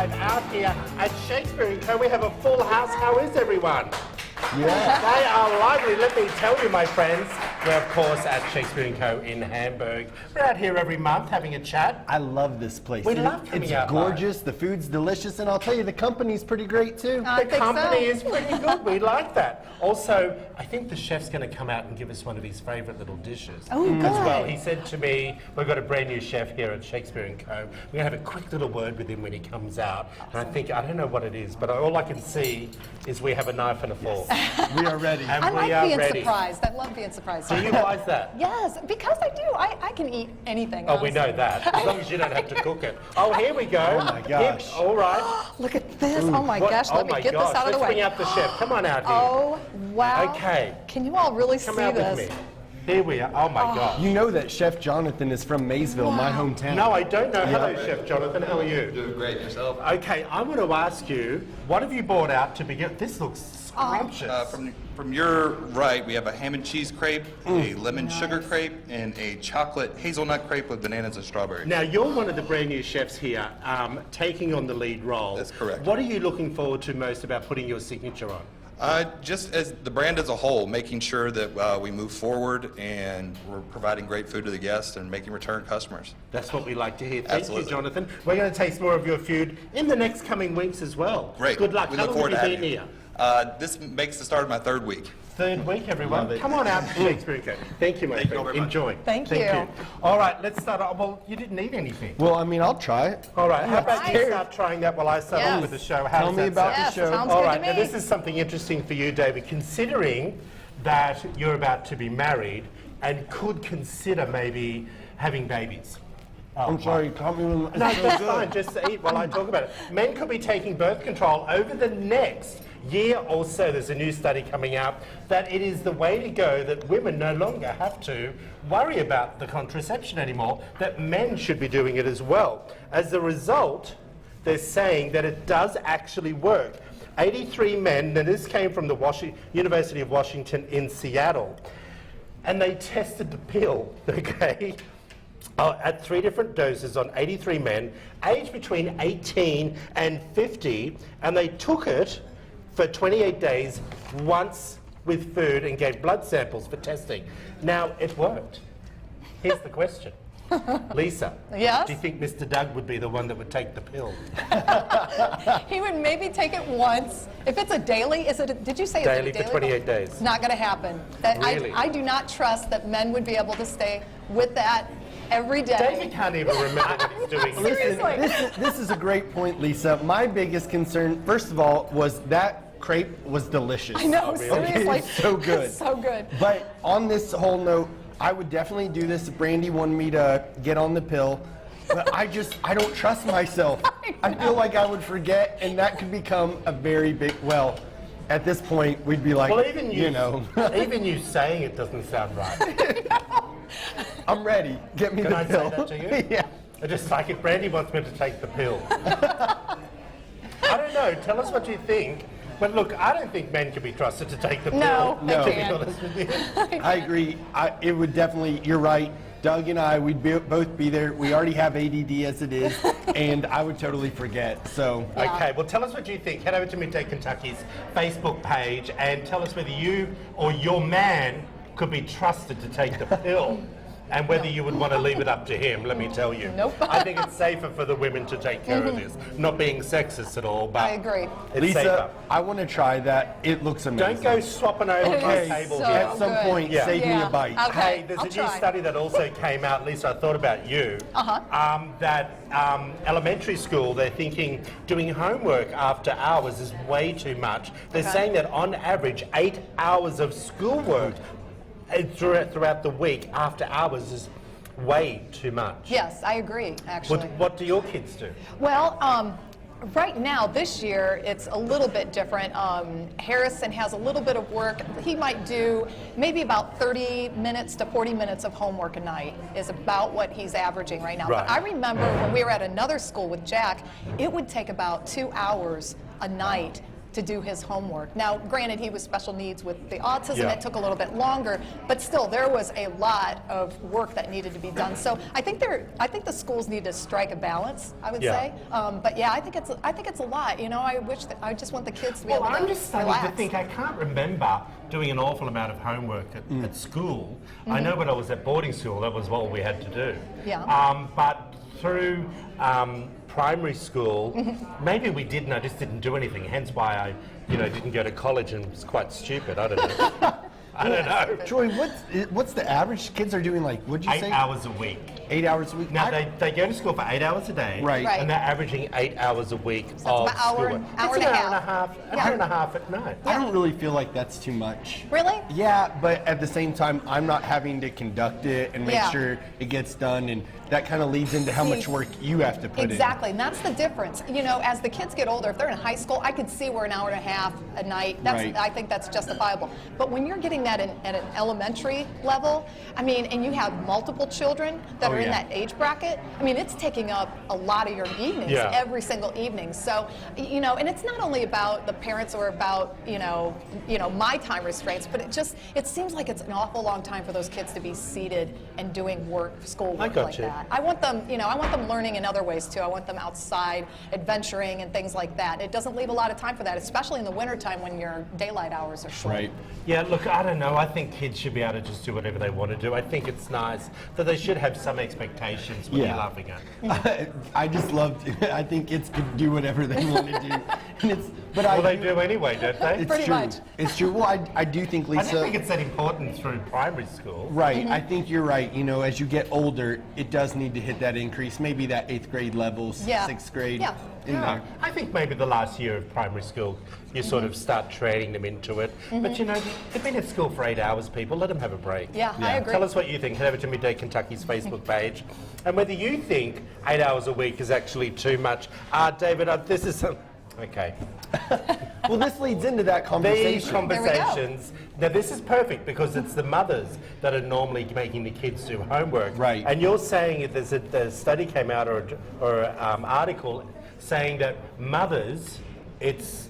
I'm out here at Shakespeare & Co. We have a full house. How is everyone? Yeah. They are lively. Let me tell you, my friends, we're of course at Shakespeare & Co. in Hamburg. We're out here every month having a chat. I love this place. We love coming out. It's gorgeous, the food's delicious, and I'll tell you, the company's pretty great too. The company is pretty good. We like that. Also, I think the chef's going to come out and give us one of his favourite little dishes. Oh, good. As well. He said to me, we've got a brand new chef here at Shakespeare & Co. We're going to have a quick little word with him when he comes out. And I think, I don't know what it is, but all I can see is we have a knife and a fork. We are ready. And I we like are being ready. surprised. I love being surprised. Do you like that? Yes, because I do. I can eat anything. Oh, we know honestly. that. As long as you don't have to cook it. Oh, here we go. Oh my gosh. All right. Look at this. Oh my What- gosh, oh let me my get gosh. this out of the Let's way. bring out the chef. Come on out here. Oh, wow. Okay. Can you all really Come see out this? with me. Here we are. Oh my God. You know that Chef Jonathan is from Maysville, my Wow. hometown. No, I don't know. Hello, Chef Jonathan. How are you? Doing great. Yourself? Okay, I want to ask you, what have you brought out to begin? This looks scrumptious. From your right, we have a ham and cheese crepe, a lemon sugar crepe, and a chocolate hazelnut crepe with bananas and strawberries. Now, you're one of the brand new chefs here, taking on the lead role. That's correct. What are you looking forward to most about putting your signature on? Just as the brand as a whole, making sure that we move forward and we're providing great food to the guests and making return customers. That's what we like to hear. Thank Absolutely. you, Jonathan. We're going to taste more of your food in the next coming weeks as well. Great. Good luck. We How look long forward to have you having been you. here? This makes the start of my third week. Third week, everyone. Love it. Come on out to Shakespeare & Co. Thank you, my Thank you friend. very much. Enjoy. Thank you. All right, let's start off. Well, you didn't eat anything. Well, I mean, I'll try it. All right, how about you Nice. start trying that while I start Yes. on with the show? How Tell does me that about sound? Yes, the show. sounds All good right, to now me. this is something interesting for you, David, considering that you're about to be married and could consider maybe having babies. Oh, I'm sorry, you caught me when No, that's fine. Just eat while I talk about it. Men could be taking birth control over the next year or so. There's a new study coming out that it is the way to go, that women no longer have to worry about the contraception anymore, that men should be doing it as well. As a result, they're saying that it does actually work. 83 men, now this came from the University of Washington in Seattle, and they tested the pill, okay? At 3 different doses on 83 men, aged between 18 and 50, and they took it for 28 days once with food and gave blood samples for testing. Now, it worked. Here's the question. Lisa, Yes? do you think Mr. Doug would be the one that would take the pill? He would maybe take it once. If it's a daily, did you say it's Daily a for daily? 28 days. It's not going to happen. Really? I do not trust that men would be able to stay with that every day. David can't even remember what he's doing. Seriously. This is a great point, Lisa. My biggest concern, first of all, was that crepe was delicious. I know, really? seriously. It's so good. It's so good. But on this whole note, I would definitely do this if Brandy wanted me to get on the pill. But I don't trust myself. I feel like I would forget, and that could become a very big, well, at this point, we'd be like, Well, even you know. even you saying it doesn't sound right. I'm ready. Get me Can the I pill. say that to you? Yeah. I just like if Brandy wants me to take the pill. I don't know. Tell us what you think. But look, I don't think men can be trusted to take the No, pill. they To be can't. honest with you. I agree. It would definitely, you're right. Doug and I, we'd both be there. We already have ADD as it is, and I would totally forget. So, Yeah. Okay, well, tell us what you think. Head over to Midday Kentucky's Facebook page and tell us whether you or your man could be trusted to take the pill. And whether you would want to leave it up to him, let me tell you. Nope. I think it's safer for the women to take care of this. Not being sexist at all, but I agree. it's Lisa, safer. I want to try that. It looks amazing. Don't go swapping over It my is table so here. At some good. point, Yeah. save me Yeah. a bite. Okay, Hey, there's I'll a new try. study that also came out, Lisa, I thought about you, that elementary school, they're thinking doing homework after hours is way too much. They're Okay. saying that on average, 8 hours of schoolwork throughout the week after hours is way too much. Yes, I agree, actually. What do your kids do? Well, right now, this year, it's a little bit different. Harrison has a little bit of work. He might do maybe about 30 minutes to 40 minutes of homework a night is about what he's averaging right now. Right. But I remember when we were at another school with Jack, it would take about 2 hours a night to do his homework. Now, granted, he was special needs with the autism. Yeah. It took a little bit longer, but still, there was a lot of work that needed to be done. So I think the schools need to strike a balance, I would Yeah. say. But yeah, I think it's a lot. You know, I just want the kids to be Well, able to I'm just starting relax. to think, I can't remember doing an awful amount of homework at school. I know when I was at boarding school, that was what we had to do. Yeah. But through primary school, maybe we did and I just didn't do anything, hence why I didn't go to college and was quite stupid. I don't know. I don't know. Joy, what's the average kids are doing? Like, what'd you 8 say? hours a week. 8 hours a week. Now, they go to school for 8 hours a day, Right. Right. and they're averaging 8 hours a week that's of about hour schoolwork. and- hour It's and a an hour and a half. half, Yeah. hour and a half at night. I don't really feel like that's too much. Really? Yeah, but at the same time, I'm not having to conduct it and make Yeah. sure it gets done, and that kind of leads into how See, much work you have to put Exactly, and that's the difference. You know, as the kids get older, if they're in high school, I could see we're an hour and a half a night. Right. I think that's justifiable. But when you're getting that at an elementary level, I mean, and you have multiple children that Oh, are in yeah. that age bracket, I mean, it's taking up a lot of your evenings, Yeah. every single evening. So, you know, and it's not only about the parents or about, my time restraints, but it seems like it's an awful long time for those kids to be seated and doing school I work got like you. that. I want them, I want them learning in other ways too. I want them outside, adventuring and things like that. It doesn't leave a lot of time for that, especially in the wintertime when your daylight hours are short. Right. Yeah, look, I don't know. I think kids should be able to just do whatever they want to do. I think it's nice that they should have some expectations when Yeah. you're laughing at. I just loved. I think kids can do whatever they want to do, and Well, they do anyway, don't they? It's Pretty true. much. It's true. Well, I do think, I Lisa. don't think it's that important through primary school. Right. I think you're right. You know, as you get older, it does need to hit that increase. Maybe that 8th grade levels, Yeah. 6th grade. Yeah. In Yeah, there. I think maybe the last year of primary school, you sort of start training them into it. But they've been at school for 8 hours, people. Let them have a break. Yeah, I agree. Tell us what you think. Head over to Midday Kentucky's Facebook page. And whether you think 8 hours a week is actually too much. David, this is some... Okay. Well, this leads into that These conversation. conversations, now this is perfect because it's the mothers that are normally making the kids do homework. Right. And you're saying there's a study came out or article saying that mothers, it's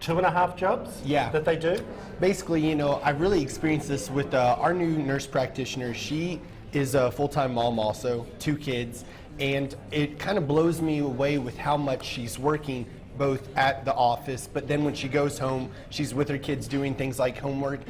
2.5 jobs Yeah. that they do? Basically, I've really experienced this with our new nurse practitioner. She is a full-time mom also, 2 kids, and it kind of blows me away with how much she's working both at the office, but then when she goes home, she's with her kids doing things like homework,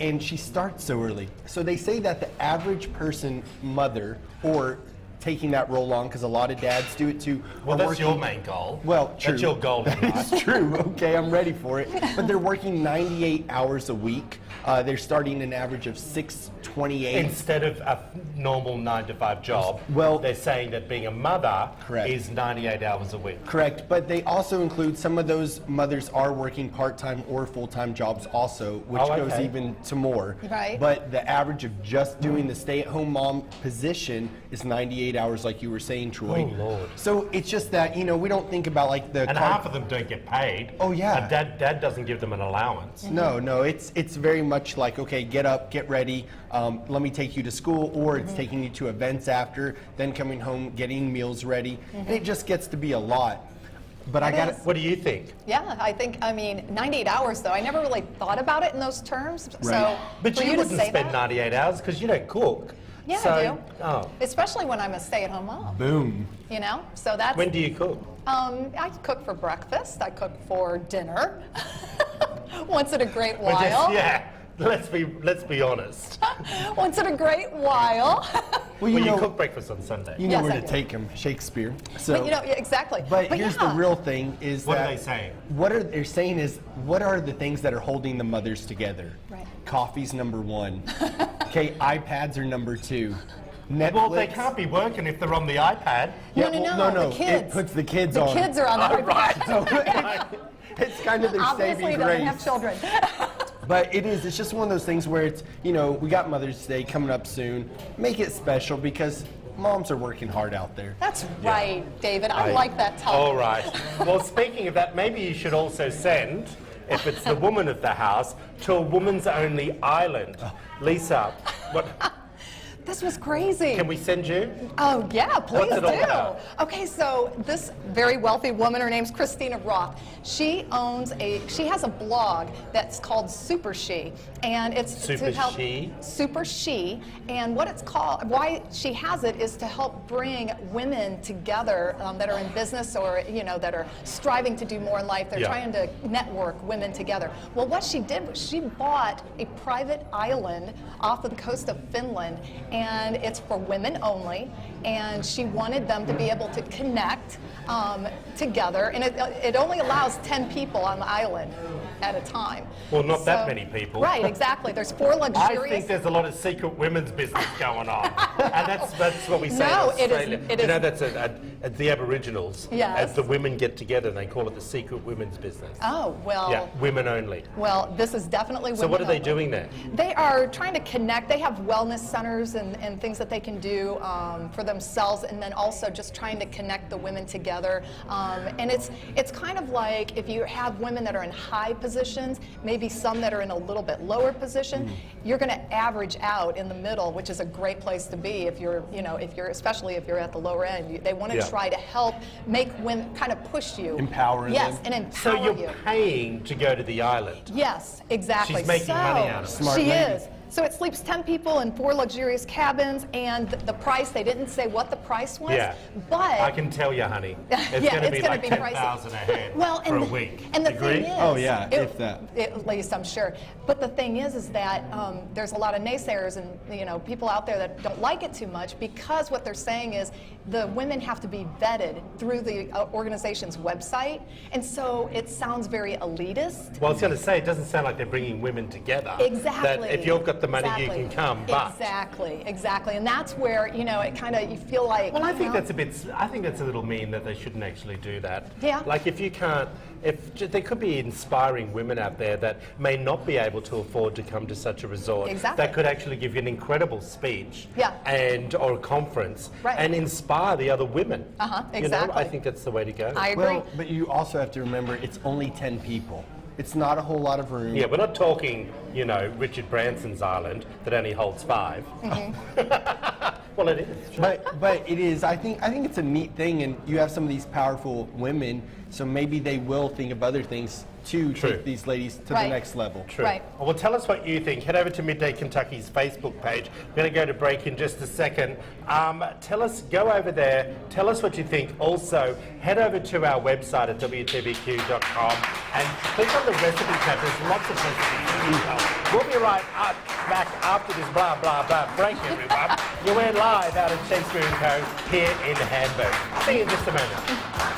and she starts so early. So they say that the average person, mother, or taking that role on, because a lot of dads do it too. Well, are that's working- your main goal. Well, true. That's your goal in life. It's true. Okay, I'm ready for it. But they're working 98 hours a week. They're starting an average of 6:28. Instead of a normal 9-to-5 job, Well- they're saying that being a mother Correct. is 98 hours a week. Correct, but they also include some of those mothers are working part-time or full-time jobs also, which Oh, goes okay. even to more. Right. But the average of just doing the stay-at-home mom position is 98 hours, like you were saying, Troy. Oh, Lord. So it's just that, we don't think about like the... And half of them don't get paid. Oh, yeah. Dad doesn't give them an allowance. No, it's very much like, okay, get up, get ready, let me take you to school, or it's taking you to events after, then coming home, getting meals ready, and it just gets to be a lot. But I It got is. What do you think? Yeah, I think, 98 hours though, I never really thought about it in those terms. Right. So But for you you to wouldn't say spend that, 98 hours because you don't cook. Yeah, so, I do. Oh. Especially when I'm a stay-at-home mom, boom. So that's, When do you cook? I cook for breakfast, I cook for dinner, once in a great But just- while. yeah. Let's be honest. Once in a great while. Well, Well, you cook breakfast on Sunday. you know Yes, where I to do. take him, Shakespeare. So, But yeah, exactly. but here's the yeah. real thing is What that are they saying? What they're saying is, what are the things that are holding the mothers together? Right. Coffee's number 1. Okay, iPads are number 2. Netflix. Well, they can't be working if they're on the iPad. Yeah, No, the kids. It puts the kids The on. kids are on the iPad. So it's kind of their Obviously saving doesn't grace. have children. But it's just one of those things where it's, we got Mother's Day coming up soon. Make it special because moms are working hard out there. That's right, David. I like that topic. All right. Well, speaking of that, maybe you should also send, if it's the woman of the house, to a woman's only island. Lisa, what? This was crazy. Can we send you? Oh, yeah, please What's it all do. about? Okay, so this very wealthy woman, her name's Christina Roth. She has a blog that's called Super She, and it's Super to help She? Super She, and what it's called, why she has it is to help bring women together that are in business or that are striving to do more in life. They're Yeah. trying to network women together. Well, what she did was she bought a private island off of the coast of Finland, and it's for women only, and she wanted them to be able to connect together, and it only allows 10 people on the island at a time. Well, not that many people. Right, exactly. There's 4 I luxurious. think there's a lot of secret women's business going on, and that's what we say No, in it is- Australia. it you is- know, that's the Aboriginals. Yes. As the women get together, they call it the secret women's business. Oh, well. Yeah, women only. Well, this is definitely women So what are they only. doing there? They are trying to connect. They have wellness centers and things that they can do for themselves, and then also just trying to connect the women together. And it's kind of like if you have women that are in high positions, maybe some that are in a little bit lower position, you're going to average out in the middle, which is a great place to be if you're, especially if you're at the lower end. They want to Yeah. try to help make women kind of push you. Empower Yes, them. and So empower you're you. paying to go to the island. Yes, exactly. She's making money out of it. Smart She lady. is. So it sleeps 10 people in 4 luxurious cabins, and the price, they didn't say what the price was, Yeah. but I can tell you, honey, it's yeah, going to be it's gonna like be 10,000 a head well, for a week. And the Agree? thing is, Oh, yeah, if that. at least I'm sure. But the thing is that there's a lot of naysayers and people out there that don't like it too much because what they're saying is the women have to be vetted through the organization's website, and so it sounds very elitist. Well, I was going to say, it doesn't sound like they're bringing women together. Exactly. That if you've got the money, Exactly. you can come, but... Exactly. And that's where, it kind of, you feel like... Well, I think that's a little mean that they shouldn't actually do that. Yeah. Like if you can't, there could be inspiring women out there that may not be able to afford to come to such a resort. Exactly. That could actually give you an incredible speech. Yeah. Or a conference. Right. And inspire the other women. Exactly. I think that's the way to go. I agree. Well, but you also have to remember it's only 10 people. It's not a whole lot of room. Yeah, we're not talking, Richard Branson's island that only holds 5. Well, it is. But it is. I think it's a neat thing, and you have some of these powerful women, so maybe they will think of other things to True. take these ladies to Right. the next level. True. Right. Well, tell us what you think. Head over to Midday Kentucky's Facebook page. We're going to go to break in just a second. Go over there. Tell us what you think. Also, head over to our website at WTVQ.com and click on the recipe tab. There's lots of recipes. We'll be right back after this blah, blah, blah break, everyone. You're live out at Shakespeare & Co. here in Hamburg. See you in just a moment.